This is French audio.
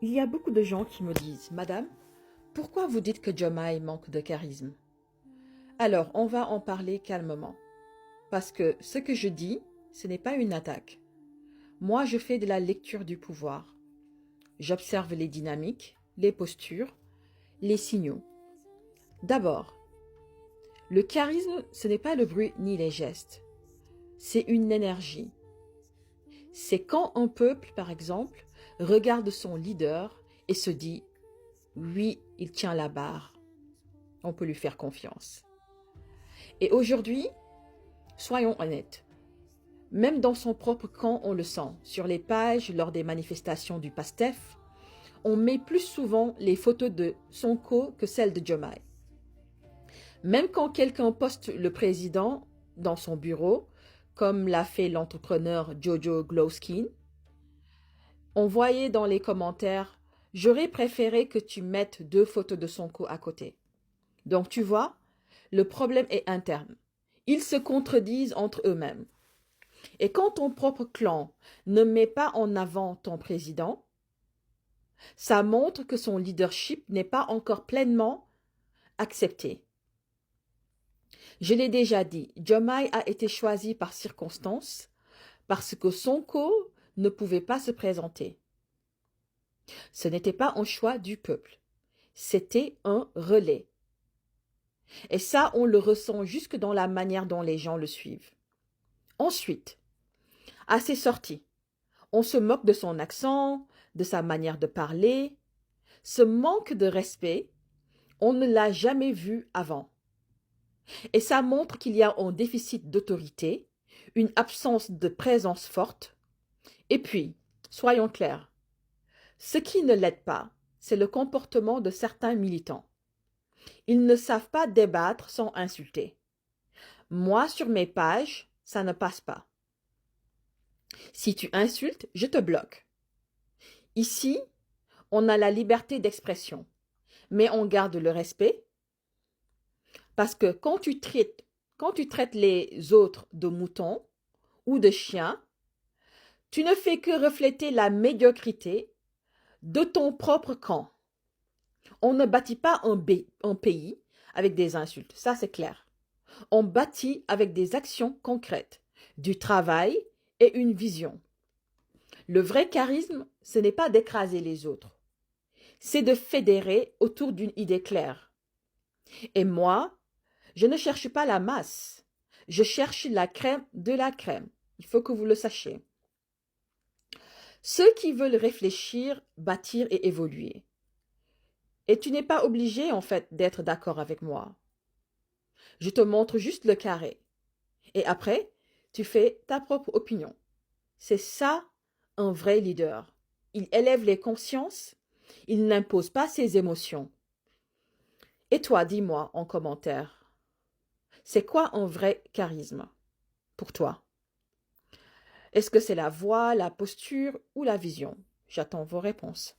Il y a beaucoup de gens qui me disent, Madame, pourquoi vous dites que Jomai manque de charisme? Alors, on va en parler calmement. Parce que ce que je dis, ce n'est pas une attaque. Moi, je fais de la lecture du pouvoir. J'observe les dynamiques, les postures, les signaux. D'abord, le charisme, ce n'est pas le bruit ni les gestes. C'est une énergie. C'est quand un peuple, par exemple, regarde son leader et se dit « Oui, il tient la barre. On peut lui faire confiance. » Et aujourd'hui, soyons honnêtes. Même dans son propre camp, on le sent. Sur les pages, lors des manifestations du PASTEF, on met plus souvent les photos de Sonko que celles de Diomaye. Même quand quelqu'un poste le président dans son bureau, comme l'a fait l'entrepreneur Jojo Glowskin, on voyait dans les commentaires « J'aurais préféré que tu mettes 2 photos de Sonko à côté. » Donc tu vois, le problème est interne. Ils se contredisent entre eux-mêmes. Et quand ton propre clan ne met pas en avant ton président, ça montre que son leadership n'est pas encore pleinement accepté. Je l'ai déjà dit, Diomaye a été choisi par circonstance parce que Sonko ne pouvait pas se présenter. Ce n'était pas un choix du peuple, c'était un relais. Et ça, on le ressent jusque dans la manière dont les gens le suivent. Ensuite, à ses sorties, on se moque de son accent, de sa manière de parler. Ce manque de respect, on ne l'a jamais vu avant. Et ça montre qu'il y a un déficit d'autorité, une absence de présence forte. Et puis, soyons clairs, ce qui ne l'aide pas, c'est le comportement de certains militants. Ils ne savent pas débattre sans insulter. Moi, sur mes pages, ça ne passe pas. Si tu insultes, je te bloque. Ici, on a la liberté d'expression, mais on garde le respect parce que quand tu traites les autres de moutons ou de chiens, tu ne fais que refléter la médiocrité de ton propre camp. On ne bâtit pas un pays avec des insultes, ça c'est clair. On bâtit avec des actions concrètes, du travail et une vision. Le vrai charisme, ce n'est pas d'écraser les autres, c'est de fédérer autour d'une idée claire. Et moi, je ne cherche pas la masse, je cherche la crème de la crème. Il faut que vous le sachiez. Ceux qui veulent réfléchir, bâtir et évoluer. Et tu n'es pas obligé, en fait, d'être d'accord avec moi. Je te montre juste le carré. Et après, tu fais ta propre opinion. C'est ça, un vrai leader. Il élève les consciences, il n'impose pas ses émotions. Et toi, dis-moi en commentaire, c'est quoi un vrai charisme pour toi? Est-ce que c'est la voix, la posture ou la vision? J'attends vos réponses.